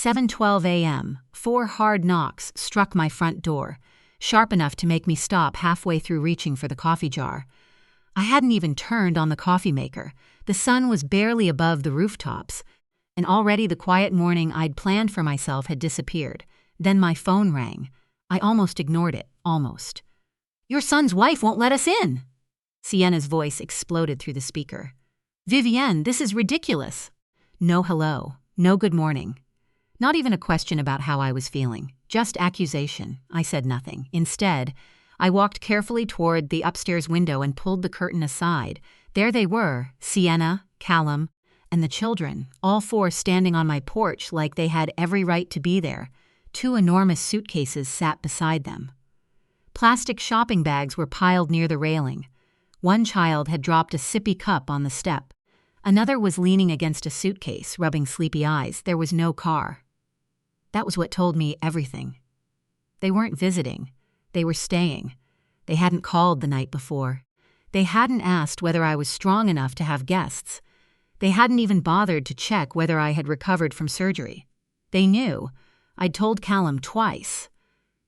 7:12 a.m., 4 hard knocks struck my front door, sharp enough to make me stop halfway through reaching for the coffee jar. I hadn't even turned on the coffee maker. The sun was barely above the rooftops, and already the quiet morning I'd planned for myself had disappeared. Then my phone rang. I almost ignored it, almost. "Your son's wife won't let us in!" Sienna's voice exploded through the speaker. "Vivienne, this is ridiculous." No hello, no good morning. Not even a question about how I was feeling, just accusation. I said nothing. Instead, I walked carefully toward the upstairs window and pulled the curtain aside. There they were, Sienna, Callum, and the children, all 4 standing on my porch like they had every right to be there. 2 enormous suitcases sat beside them. Plastic shopping bags were piled near the railing. One child had dropped a sippy cup on the step. Another was leaning against a suitcase, rubbing sleepy eyes. There was no car. That was what told me everything. They weren't visiting. They were staying. They hadn't called the night before. They hadn't asked whether I was strong enough to have guests. They hadn't even bothered to check whether I had recovered from surgery. They knew. I'd told Callum twice.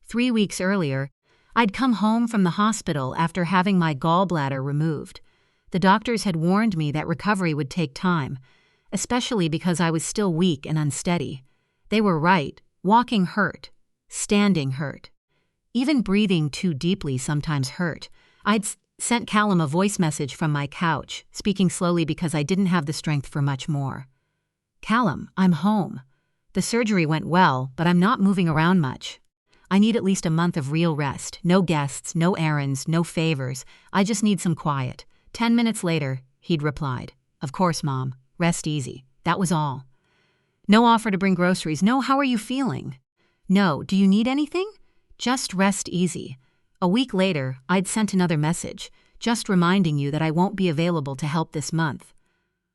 3 weeks earlier, I'd come home from the hospital after having my gallbladder removed. The doctors had warned me that recovery would take time, especially because I was still weak and unsteady. They were right. Walking hurt. Standing hurt. Even breathing too deeply sometimes hurt. I'd sent Callum a voice message from my couch, speaking slowly because I didn't have the strength for much more. "Callum, I'm home. The surgery went well, but I'm not moving around much. I need at least a month of real rest. No guests, no errands, no favors. I just need some quiet." 10 minutes later, he'd replied, "Of course, Mom. Rest easy." That was all. No offer to bring groceries. No, "How are you feeling?" No, "Do you need anything?" Just rest easy. A week later, I'd sent another message, just reminding you that I won't be available to help this month.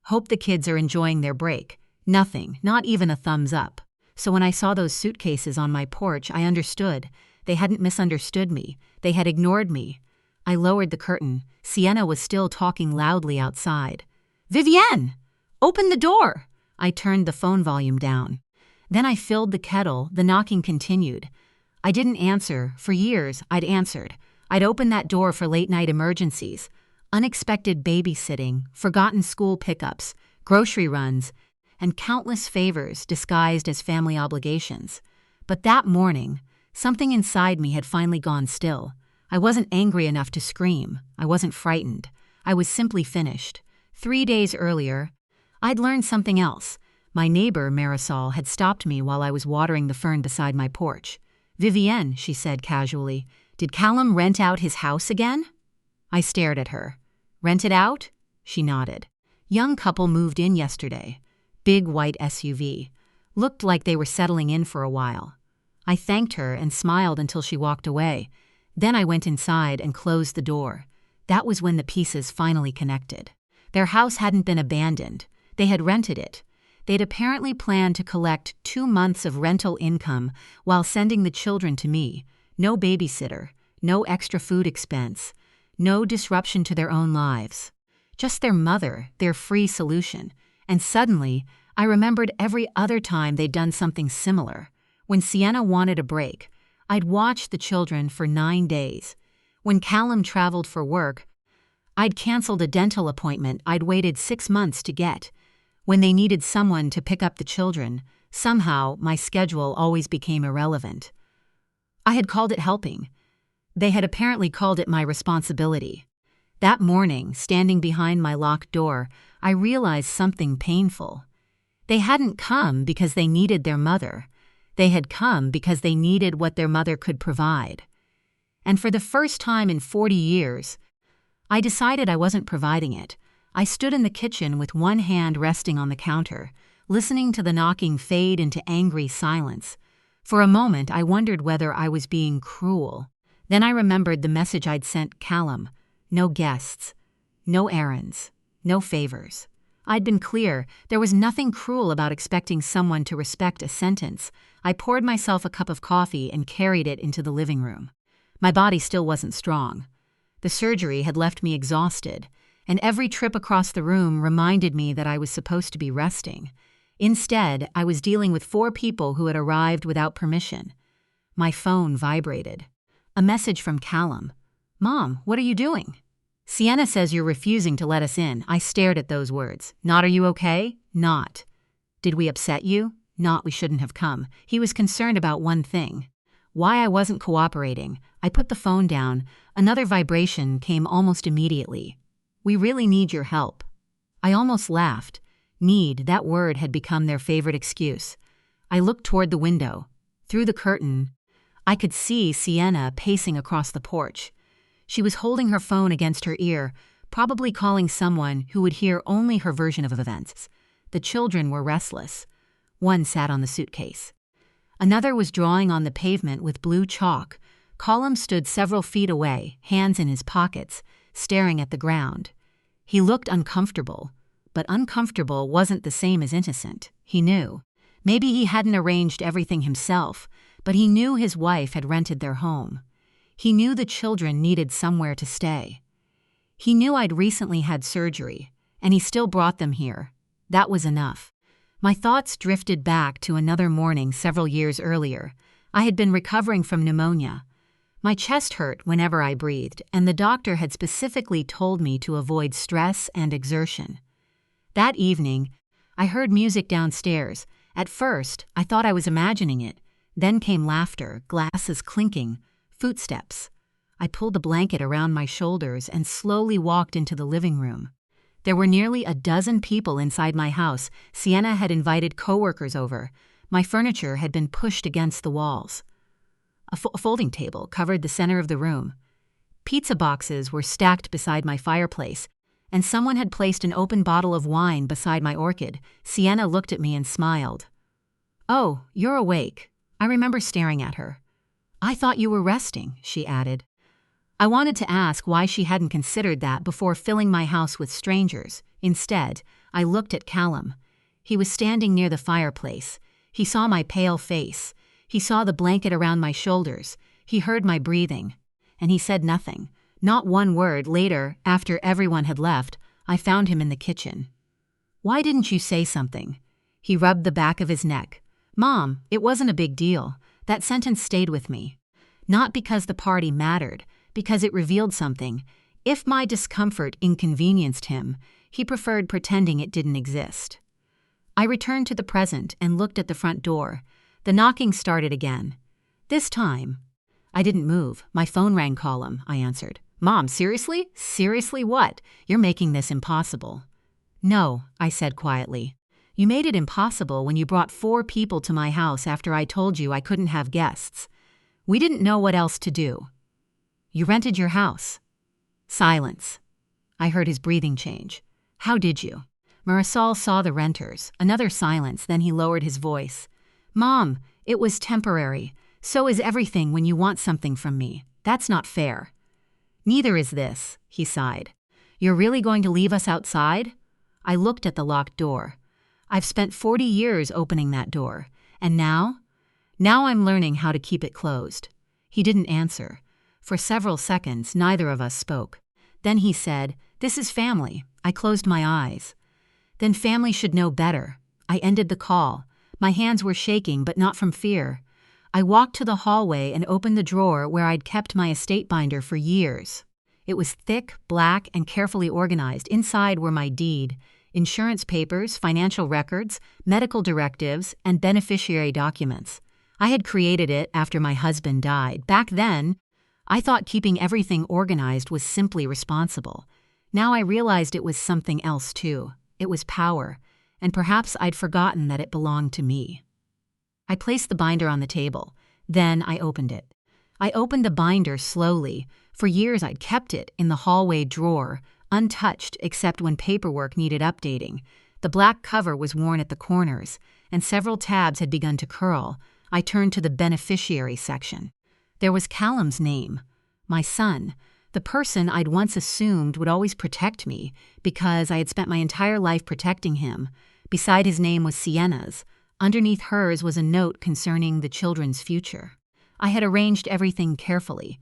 Hope the kids are enjoying their break. Nothing, not even a thumbs up. So when I saw those suitcases on my porch, I understood. They hadn't misunderstood me. They had ignored me. I lowered the curtain. Sienna was still talking loudly outside. "Vivienne! Open the door!" I turned the phone volume down. Then I filled the kettle. The knocking continued. I didn't answer. For years, I'd answered. I'd opened that door for late-night emergencies, unexpected babysitting, forgotten school pickups, grocery runs, and countless favors disguised as family obligations. But that morning, something inside me had finally gone still. I wasn't angry enough to scream. I wasn't frightened. I was simply finished. 3 days earlier, I'd learned something else. My neighbor, Marisol, had stopped me while I was watering the fern beside my porch. "Vivienne," she said casually, "did Callum rent out his house again?" I stared at her. "Rent it out?" She nodded. "Young couple moved in yesterday. Big white SUV. Looked like they were settling in for a while." I thanked her and smiled until she walked away. Then I went inside and closed the door. That was when the pieces finally connected. Their house hadn't been abandoned. They had rented it. They'd apparently planned to collect 2 months of rental income while sending the children to me. No babysitter, no extra food expense, no disruption to their own lives. Just their mother, their free solution. And suddenly, I remembered every other time they'd done something similar. When Sienna wanted a break, I'd watched the children for 9 days. When Callum traveled for work, I'd canceled a dental appointment I'd waited 6 months to get. When they needed someone to pick up the children, somehow my schedule always became irrelevant. I had called it helping. They had apparently called it my responsibility. That morning, standing behind my locked door, I realized something painful. They hadn't come because they needed their mother. They had come because they needed what their mother could provide. And for the first time in 40 years, I decided I wasn't providing it. I stood in the kitchen with one hand resting on the counter, listening to the knocking fade into angry silence. For a moment, I wondered whether I was being cruel. Then I remembered the message I'd sent Callum. No guests, no errands, no favors. I'd been clear. There was nothing cruel about expecting someone to respect a sentence. I poured myself a cup of coffee and carried it into the living room. My body still wasn't strong. The surgery had left me exhausted, and every trip across the room reminded me that I was supposed to be resting. Instead, I was dealing with 4 people who had arrived without permission. My phone vibrated. A message from Callum. "Mom, what are you doing?" "Sienna says you're refusing to let us in." I stared at those words. "Not, are you okay?" "Not." "Did we upset you?" "Not, we shouldn't have come." He was concerned about one thing. Why I wasn't cooperating. I put the phone down. Another vibration came almost immediately. "We really need your help." I almost laughed. Need, that word had become their favorite excuse. I looked toward the window. Through the curtain, I could see Sienna pacing across the porch. She was holding her phone against her ear, probably calling someone who would hear only her version of events. The children were restless. One sat on the suitcase. Another was drawing on the pavement with blue chalk. Callum stood several feet away, hands in his pockets, staring at the ground. He looked uncomfortable, but uncomfortable wasn't the same as innocent. He knew. Maybe he hadn't arranged everything himself, but he knew his wife had rented their home. He knew the children needed somewhere to stay. He knew I'd recently had surgery, and he still brought them here. That was enough. My thoughts drifted back to another morning several years earlier. I had been recovering from pneumonia. My chest hurt whenever I breathed, and the doctor had specifically told me to avoid stress and exertion. That evening, I heard music downstairs. At first, I thought I was imagining it. Then came laughter, glasses clinking, footsteps. I pulled the blanket around my shoulders and slowly walked into the living room. There were nearly a dozen people inside my house. Sienna had invited coworkers over. My furniture had been pushed against the walls. A folding table covered the center of the room. Pizza boxes were stacked beside my fireplace, and someone had placed an open bottle of wine beside my orchid. Sienna looked at me and smiled. "Oh, you're awake." I remember staring at her. "I thought you were resting," she added. I wanted to ask why she hadn't considered that before filling my house with strangers. Instead, I looked at Callum. He was standing near the fireplace. He saw my pale face. He saw the blanket around my shoulders. He heard my breathing. And he said nothing. Not one word. Later, after everyone had left, I found him in the kitchen. "Why didn't you say something?" He rubbed the back of his neck. "Mom, it wasn't a big deal." That sentence stayed with me. Not because the party mattered, because it revealed something. If my discomfort inconvenienced him, he preferred pretending it didn't exist. I returned to the present and looked at the front door. The knocking started again. This time, I didn't move. My phone rang. "Callum," I answered. "Mom, seriously?" "Seriously what? You're making this impossible." "No," I said quietly. "You made it impossible when you brought 4 people to my house after I told you I couldn't have guests. We didn't know what else to do. You rented your house." Silence. I heard his breathing change. "How did you?" Marisol saw the renters. Another silence, then he lowered his voice. "Mom, it was temporary. So is everything when you want something from me. That's not fair." "Neither is this," he sighed. "You're really going to leave us outside?" I looked at the locked door. I've spent 40 years opening that door. And now? Now I'm learning how to keep it closed. He didn't answer. For several seconds, neither of us spoke. Then he said, "This is family." I closed my eyes. Then family should know better. I ended the call. My hands were shaking, but not from fear. I walked to the hallway and opened the drawer where I'd kept my estate binder for years. It was thick, black, and carefully organized. Inside were my deed, insurance papers, financial records, medical directives, and beneficiary documents. I had created it after my husband died. Back then, I thought keeping everything organized was simply responsible. Now I realized it was something else too. It was power, and perhaps I'd forgotten that it belonged to me. I placed the binder on the table. Then I opened it. I opened the binder slowly. For years I'd kept it in the hallway drawer, untouched except when paperwork needed updating. The black cover was worn at the corners, and several tabs had begun to curl. I turned to the beneficiary section. There was Callum's name, my son, the person I'd once assumed would always protect me because I had spent my entire life protecting him. Beside his name was Sienna's. Underneath hers was a note concerning the children's future. I had arranged everything carefully.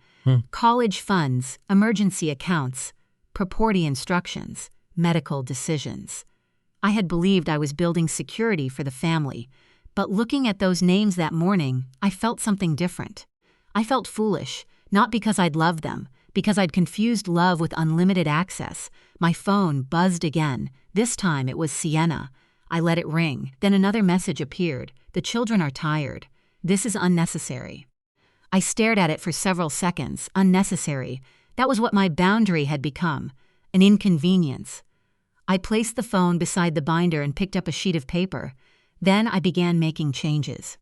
College funds, emergency accounts, property instructions, medical decisions. I had believed I was building security for the family, but looking at those names that morning, I felt something different. I felt foolish, not because I'd loved them, because I'd confused love with unlimited access. My phone buzzed again. This time it was Sienna. I let it ring. Then another message appeared. The children are tired. This is unnecessary. I stared at it for several seconds. Unnecessary. That was what my boundary had become. An inconvenience. I placed the phone beside the binder and picked up a sheet of paper. Then I began making changes.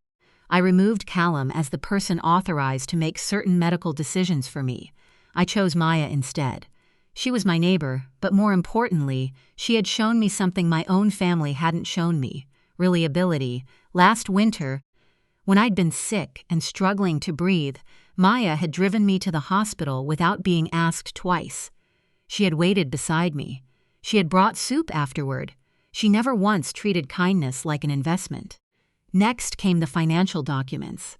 I removed Callum as the person authorized to make certain medical decisions for me. I chose Maya instead. She was my neighbor, but more importantly, she had shown me something my own family hadn't shown me. Reliability. Last winter, when I'd been sick and struggling to breathe, Maya had driven me to the hospital without being asked twice. She had waited beside me. She had brought soup afterward. She never once treated kindness like an investment. Next came the financial documents.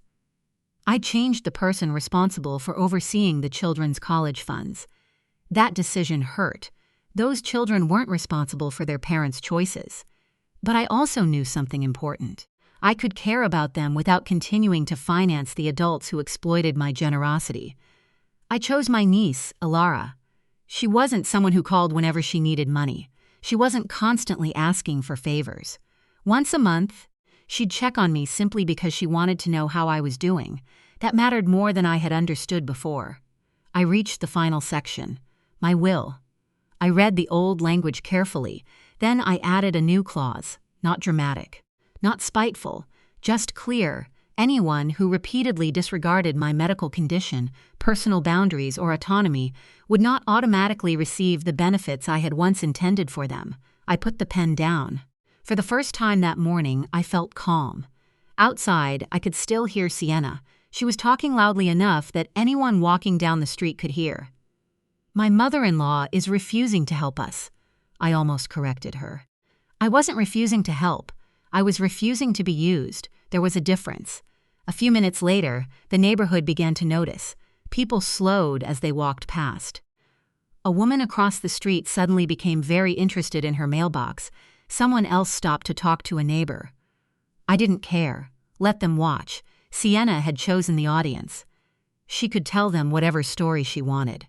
I changed the person responsible for overseeing the children's college funds. That decision hurt. Those children weren't responsible for their parents' choices. But I also knew something important. I could care about them without continuing to finance the adults who exploited my generosity. I chose my niece, Alara. She wasn't someone who called whenever she needed money. She wasn't constantly asking for favors. Once a month, she'd check on me simply because she wanted to know how I was doing. That mattered more than I had understood before. I reached the final section. My will. I read the old language carefully. Then I added a new clause. Not dramatic. Not spiteful. Just clear. Anyone who repeatedly disregarded my medical condition, personal boundaries, or autonomy would not automatically receive the benefits I had once intended for them. I put the pen down. For the first time that morning, I felt calm. Outside, I could still hear Sienna. She was talking loudly enough that anyone walking down the street could hear. My mother-in-law is refusing to help us. I almost corrected her. I wasn't refusing to help. I was refusing to be used. There was a difference. A few minutes later, the neighborhood began to notice. People slowed as they walked past. A woman across the street suddenly became very interested in her mailbox. Someone else stopped to talk to a neighbor. I didn't care. Let them watch. Sienna had chosen the audience. She could tell them whatever story she wanted.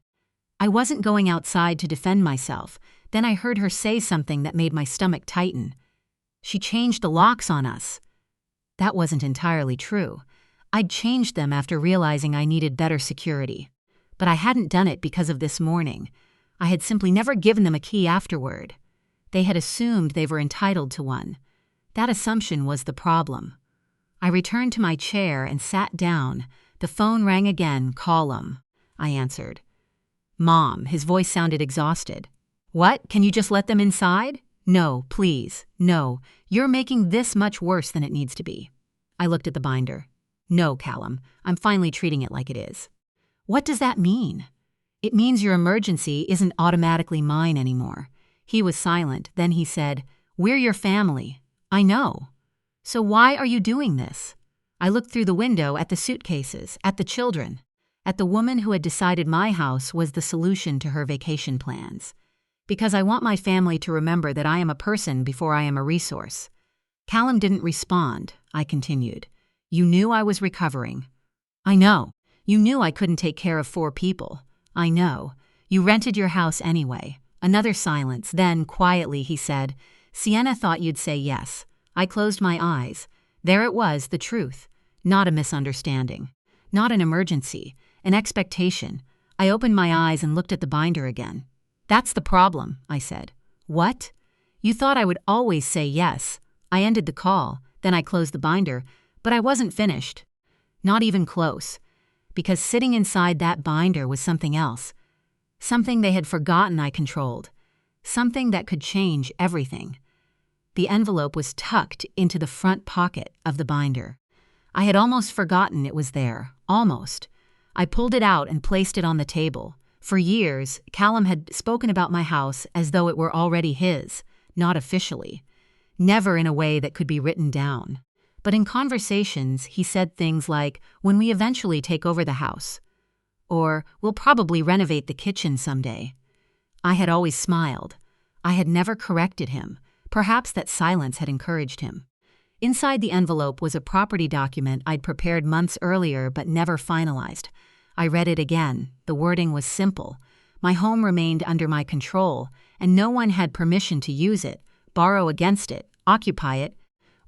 I wasn't going outside to defend myself. Then I heard her say something that made my stomach tighten. She changed the locks on us. That wasn't entirely true. I'd changed them after realizing I needed better security. But I hadn't done it because of this morning. I had simply never given them a key afterward. They had assumed they were entitled to one. That assumption was the problem. I returned to my chair and sat down. The phone rang again. Callum. I answered. Mom, his voice sounded exhausted. What? Can you just let them inside? No, please. No. You're making this much worse than it needs to be. I looked at the binder. No, Callum. I'm finally treating it like it is. What does that mean? It means your emergency isn't automatically mine anymore. He was silent. Then he said, We're your family. I know. So why are you doing this? I looked through the window at the suitcases, at the children, at the woman who had decided my house was the solution to her vacation plans. Because I want my family to remember that I am a person before I am a resource. Callum didn't respond. I continued. You knew I was recovering. I know. You knew I couldn't take care of 4 people. I know. You rented your house anyway. Another silence. Then, quietly, he said, Sienna thought you'd say yes. I closed my eyes. There it was, the truth. Not a misunderstanding. Not an emergency. An expectation. I opened my eyes and looked at the binder again. That's the problem, I said. What? You thought I would always say yes. I ended the call. Then I closed the binder. But I wasn't finished. Not even close. Because sitting inside that binder was something else. Something they had forgotten I controlled. Something that could change everything. The envelope was tucked into the front pocket of the binder. I had almost forgotten it was there. Almost. I pulled it out and placed it on the table. For years, Callum had spoken about my house as though it were already his, not officially. Never in a way that could be written down. But in conversations, he said things like, when we eventually take over the house. Or, we'll probably renovate the kitchen someday. I had always smiled. I had never corrected him, Perhaps that silence had encouraged him. Inside the envelope was a property document I'd prepared months earlier but never finalized. I read it again. The wording was simple. My home remained under my control, and no one had permission to use it, borrow against it, occupy it,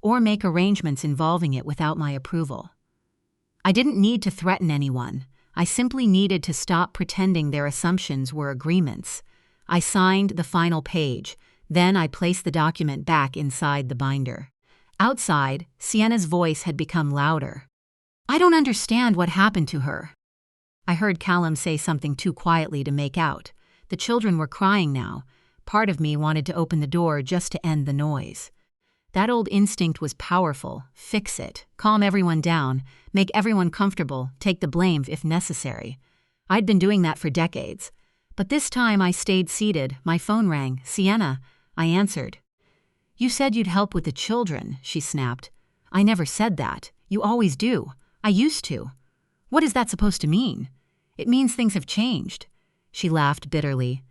or make arrangements involving it without my approval. I didn't need to threaten anyone. I simply needed to stop pretending their assumptions were agreements. I signed the final page. Then I placed the document back inside the binder. Outside, Sienna's voice had become louder. "I don't understand what happened to her." I heard Callum say something too quietly to make out. The children were crying now. Part of me wanted to open the door just to end the noise. That old instinct was powerful. Fix it. Calm everyone down. Make everyone comfortable. Take the blame if necessary. I'd been doing that for decades. But this time I stayed seated. My phone rang. "Sienna." I answered. "You said you'd help with the children," she snapped. "I never said that. You always do. I used to." "What is that supposed to mean?" "It means things have changed." She laughed bitterly.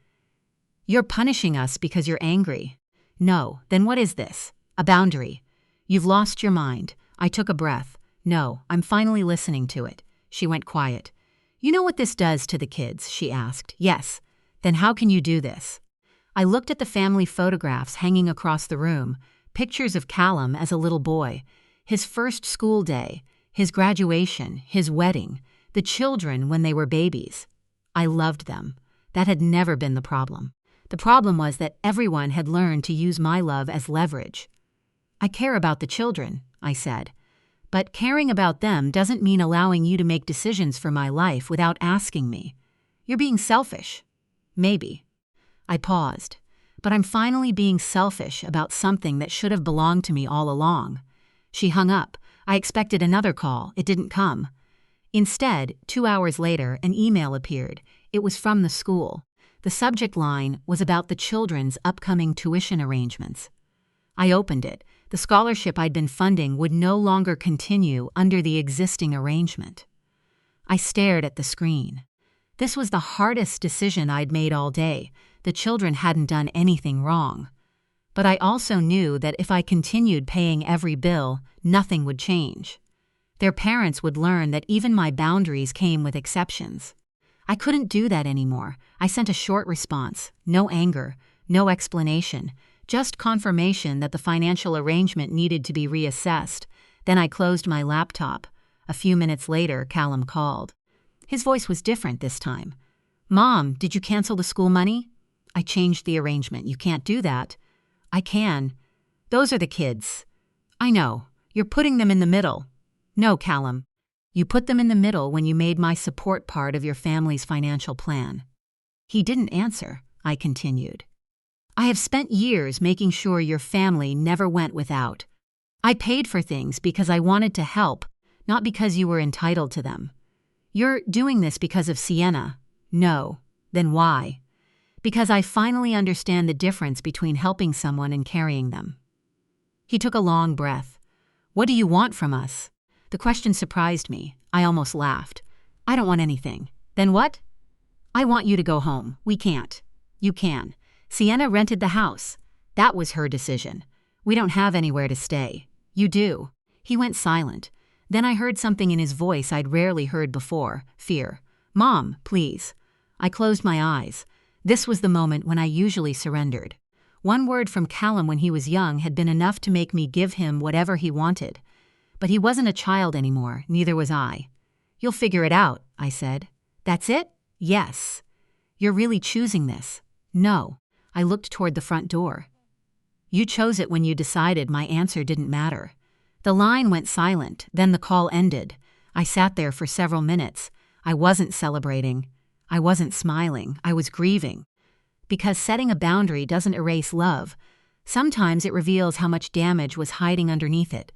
"You're punishing us because you're angry." "No, then what is this? A boundary. You've lost your mind." I took a breath. "No, I'm finally listening to it." She went quiet. "You know what this does to the kids?" she asked. "Yes. Then how can you do this?" I looked at the family photographs hanging across the room, pictures of Callum as a little boy, his first school day, his graduation, his wedding, the children when they were babies. I loved them. That had never been the problem. The problem was that everyone had learned to use my love as leverage. "I care about the children," I said. "But caring about them doesn't mean allowing you to make decisions for my life without asking me. You're being selfish." "Maybe." I paused. "But I'm finally being selfish about something that should have belonged to me all along." She hung up. I expected another call. It didn't come. Instead, 2 hours later, an email appeared. It was from the school. The subject line was about the children's upcoming tuition arrangements. I opened it. The scholarship I'd been funding would no longer continue under the existing arrangement. I stared at the screen. This was the hardest decision I'd made all day. The children hadn't done anything wrong. But I also knew that if I continued paying every bill, nothing would change. Their parents would learn that even my boundaries came with exceptions. I couldn't do that anymore. I sent a short response. No anger, no explanation, just confirmation that the financial arrangement needed to be reassessed. Then I closed my laptop. A few minutes later, Callum called. His voice was different this time. "Mom, did you cancel the school money?" "I changed the arrangement. You can't do that." "I can." "Those are the kids." "I know. You're putting them in the middle." "No, Callum. You put them in the middle when you made my support part of your family's financial plan." He didn't answer. I continued. "I have spent years making sure your family never went without. I paid for things because I wanted to help, not because you were entitled to them. You're doing this because of Sienna." "No." "Then why?" "Because I finally understand the difference between helping someone and carrying them." He took a long breath. "What do you want from us?" The question surprised me. I almost laughed. "I don't want anything." "Then what?" "I want you to go home. We can't." "You can. Sienna rented the house. That was her decision. We don't have anywhere to stay." "You do." He went silent. Then I heard something in his voice I'd rarely heard before. Fear. "Mom, please." I closed my eyes. This was the moment when I usually surrendered. One word from Callum when he was young had been enough to make me give him whatever he wanted. But he wasn't a child anymore, neither was I. "You'll figure it out," I said. "That's it?" "Yes." "You're really choosing this?" "No." I looked toward the front door. "You chose it when you decided my answer didn't matter." The line went silent, then the call ended. I sat there for several minutes. I wasn't celebrating. I wasn't smiling. I was grieving. Because setting a boundary doesn't erase love. Sometimes it reveals how much damage was hiding underneath it.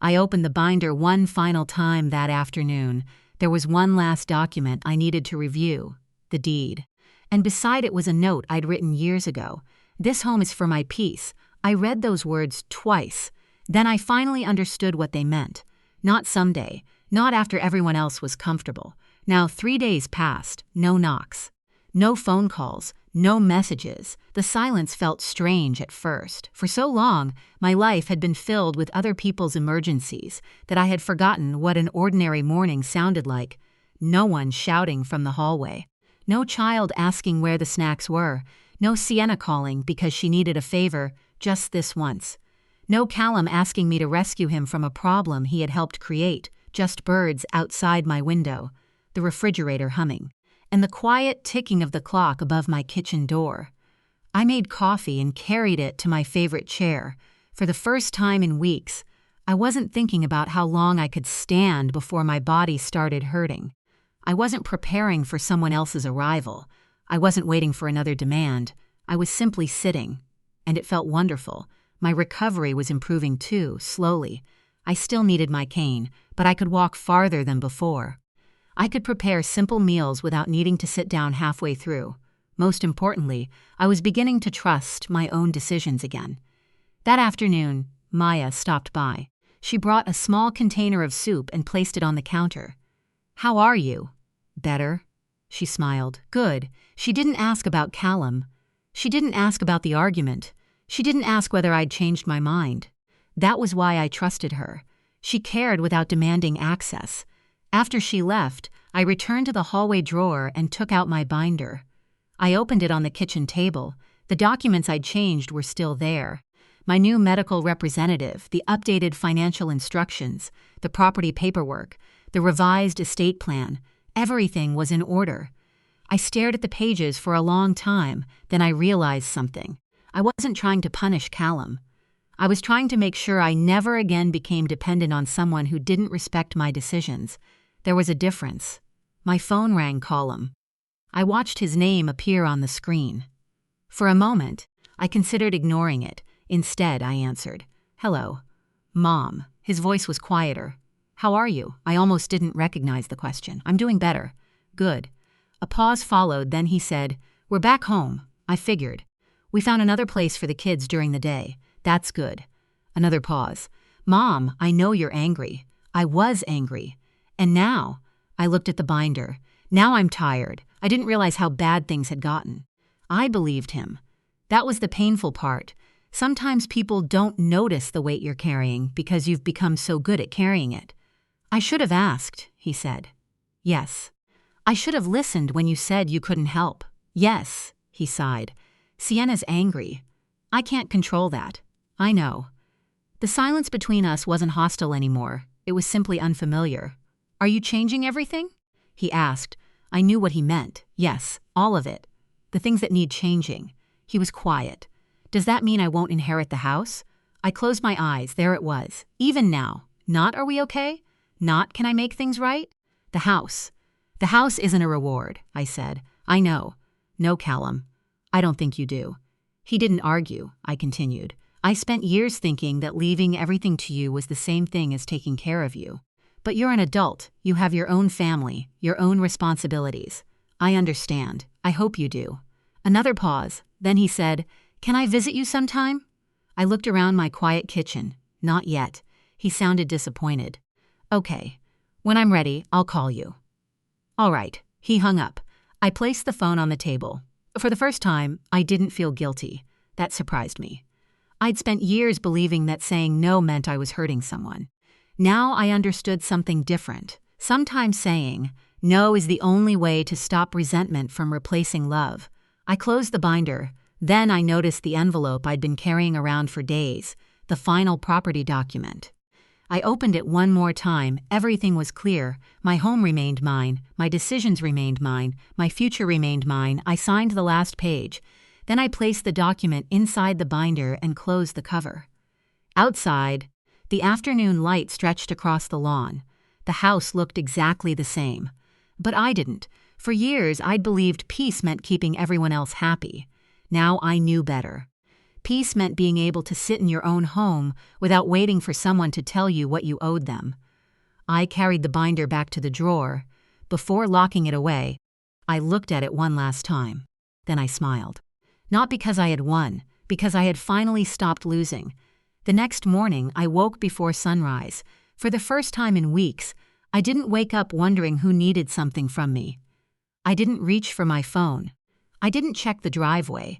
I opened the binder one final time that afternoon. There was one last document I needed to review, the deed. And beside it was a note I'd written years ago. "This home is for my peace." I read those words twice. Then I finally understood what they meant. Not someday, not after everyone else was comfortable. Now 3 days passed, no knocks. No phone calls, No messages. The silence felt strange at first. For so long, my life had been filled with other people's emergencies that I had forgotten what an ordinary morning sounded like. No one shouting from the hallway. No child asking where the snacks were. No Sienna calling because she needed a favor, just this once. No Callum asking me to rescue him from a problem he had helped create. Just birds outside my window, the refrigerator humming, and the quiet ticking of the clock above my kitchen door. I made coffee and carried it to my favorite chair. For the first time in weeks, I wasn't thinking about how long I could stand before my body started hurting. I wasn't preparing for someone else's arrival. I wasn't waiting for another demand. I was simply sitting, and it felt wonderful. My recovery was improving too, slowly. I still needed my cane, but I could walk farther than before. I could prepare simple meals without needing to sit down halfway through. Most importantly, I was beginning to trust my own decisions again. That afternoon, Maya stopped by. She brought a small container of soup and placed it on the counter. "How are you?" "Better," she smiled. "Good." She didn't ask about Callum. She didn't ask about the argument. She didn't ask whether I'd changed my mind. That was why I trusted her. She cared without demanding access. After she left, I returned to the hallway drawer and took out my binder. I opened it on the kitchen table. The documents I'd changed were still there. My new medical representative, the updated financial instructions, the property paperwork, the revised estate plan, everything was in order. I stared at the pages for a long time, then I realized something. I wasn't trying to punish Callum. I was trying to make sure I never again became dependent on someone who didn't respect my decisions. There was a difference. My phone rang. Callum. I watched his name appear on the screen. For a moment, I considered ignoring it. Instead, I answered, "Hello." "Mom." His voice was quieter. "How are you?" I almost didn't recognize the question. "I'm doing better." "Good." A pause followed, then he said, "We're back home." I figured. "We found another place for the kids during the day." "That's good." Another pause. "Mom, I know you're angry." I was angry. And now, I looked at the binder. Now I'm tired. I didn't realize how bad things had gotten. I believed him. That was the painful part. Sometimes people don't notice the weight you're carrying because you've become so good at carrying it. "I should have asked," he said. "Yes." "I should have listened when you said you couldn't help." "Yes," he sighed. "Sienna's angry. I can't control that." "I know." The silence between us wasn't hostile anymore. It was simply unfamiliar. "Are you changing everything?" he asked. I knew what he meant. Yes, all of it. The things that need changing. He was quiet. "Does that mean I won't inherit the house?" I closed my eyes. There it was. Even now. Not "Are we okay?" Not "Can I make things right?" The house. "The house isn't a reward," I said. "I know." "No, Callum. I don't think you do." He didn't argue, I continued. "I spent years thinking that leaving everything to you was the same thing as taking care of you. But you're an adult. You have your own family, your own responsibilities. I understand. I hope you do." Another pause. Then he said, "Can I visit you sometime?" I looked around my quiet kitchen. Not yet. He sounded disappointed. "Okay. When I'm ready, I'll call you." "All right." He hung up. I placed the phone on the table. For the first time, I didn't feel guilty. That surprised me. I'd spent years believing that saying no meant I was hurting someone. Now I understood something different. Sometimes saying no is the only way to stop resentment from replacing love. I closed the binder. Then I noticed the envelope I'd been carrying around for days, the final property document. I opened it one more time. Everything was clear. My home remained mine. My decisions remained mine. My future remained mine. I signed the last page. Then I placed the document inside the binder and closed the cover. Outside, the afternoon light stretched across the lawn. The house looked exactly the same. But I didn't. For years, I'd believed peace meant keeping everyone else happy. Now I knew better. Peace meant being able to sit in your own home without waiting for someone to tell you what you owed them. I carried the binder back to the drawer. Before locking it away, I looked at it one last time. Then I smiled. Not because I had won, because I had finally stopped losing. The next morning, I woke before sunrise. For the first time in weeks, I didn't wake up wondering who needed something from me. I didn't reach for my phone. I didn't check the driveway.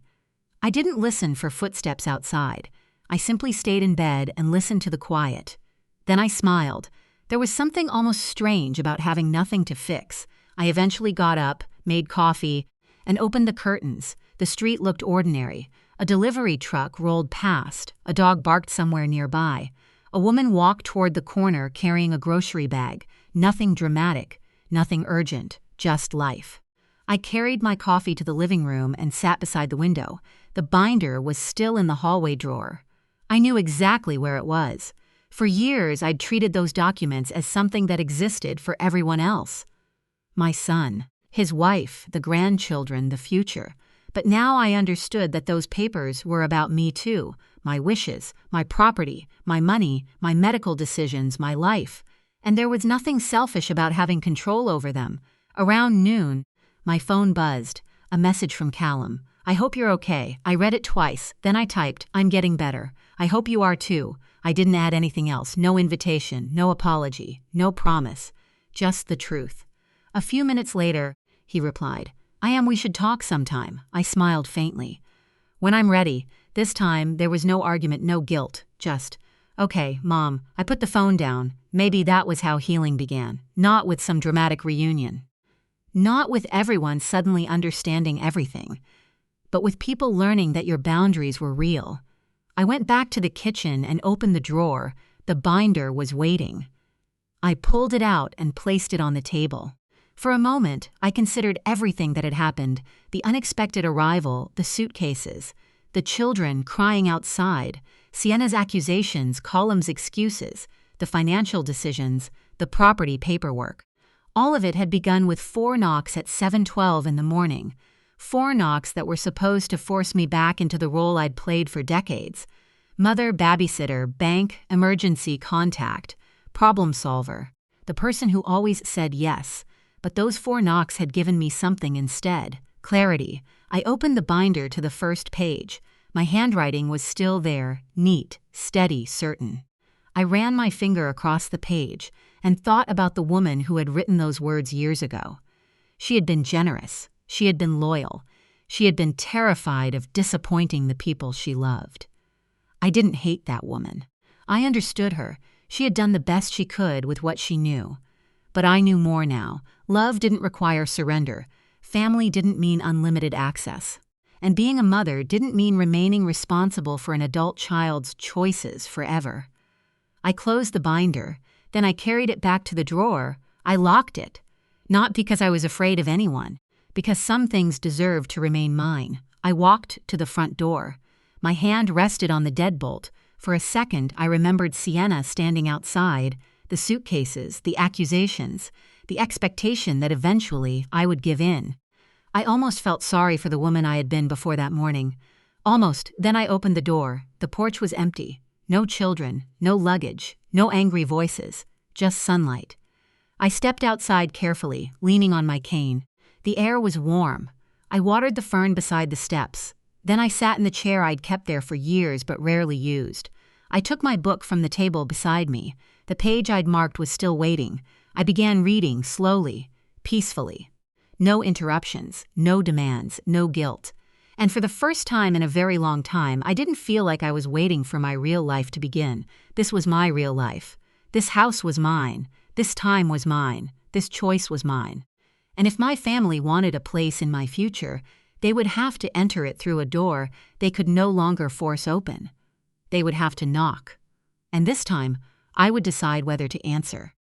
I didn't listen for footsteps outside. I simply stayed in bed and listened to the quiet. Then I smiled. There was something almost strange about having nothing to fix. I eventually got up, made coffee, and opened the curtains. The street looked ordinary. A delivery truck rolled past. A dog barked somewhere nearby. A woman walked toward the corner carrying a grocery bag. Nothing dramatic, nothing urgent, just life. I carried my coffee to the living room and sat beside the window. The binder was still in the hallway drawer. I knew exactly where it was. For years, I'd treated those documents as something that existed for everyone else. My son, his wife, the grandchildren, the future. But now I understood that those papers were about me too. My wishes, my property, my money, my medical decisions, my life. And there was nothing selfish about having control over them. Around noon, my phone buzzed. A message from Callum. "I hope you're okay. I read it twice. Then I typed, 'I'm getting better. I hope you are too.' I didn't add anything else. No invitation, no apology, no promise. Just the truth." A few minutes later, he replied, We should talk sometime." I smiled faintly. "When I'm ready." This time, there was no argument, no guilt. Just, "Okay, Mom." I put the phone down. Maybe that was how healing began. Not with some dramatic reunion. Not with everyone suddenly understanding everything. But with people learning that your boundaries were real. I went back to the kitchen and opened the drawer. The binder was waiting. I pulled it out and placed it on the table. For a moment, I considered everything that had happened, the unexpected arrival, the suitcases, the children crying outside, Sienna's accusations, Callum's excuses, the financial decisions, the property paperwork. All of it had begun with 4 knocks at 7:12 in the morning. 4 knocks that were supposed to force me back into the role I'd played for decades. Mother, babysitter, bank, emergency contact, problem solver, the person who always said yes. But those 4 knocks had given me something instead. Clarity. I opened the binder to the first page. My handwriting was still there, neat, steady, certain. I ran my finger across the page and thought about the woman who had written those words years ago. She had been generous. She had been loyal. She had been terrified of disappointing the people she loved. I didn't hate that woman. I understood her. She had done the best she could with what she knew. But I knew more now. Love didn't require surrender. Family didn't mean unlimited access. And being a mother didn't mean remaining responsible for an adult child's choices forever. I closed the binder. Then I carried it back to the drawer. I locked it. Not because I was afraid of anyone. Because some things deserved to remain mine. I walked to the front door. My hand rested on the deadbolt. For a second, I remembered Sienna standing outside, the suitcases, the accusations, the expectation that eventually I would give in. I almost felt sorry for the woman I had been before that morning. Almost. Then I opened the door. The porch was empty. No children, no luggage, no angry voices, just sunlight. I stepped outside carefully, leaning on my cane. The air was warm. I watered the fern beside the steps. Then I sat in the chair I'd kept there for years but rarely used. I took my book from the table beside me. The page I'd marked was still waiting. I began reading slowly, peacefully. No interruptions, no demands, no guilt. And for the first time in a very long time, I didn't feel like I was waiting for my real life to begin. This was my real life. This house was mine. This time was mine. This choice was mine. And if my family wanted a place in my future, they would have to enter it through a door they could no longer force open. They would have to knock. And this time, I would decide whether to answer.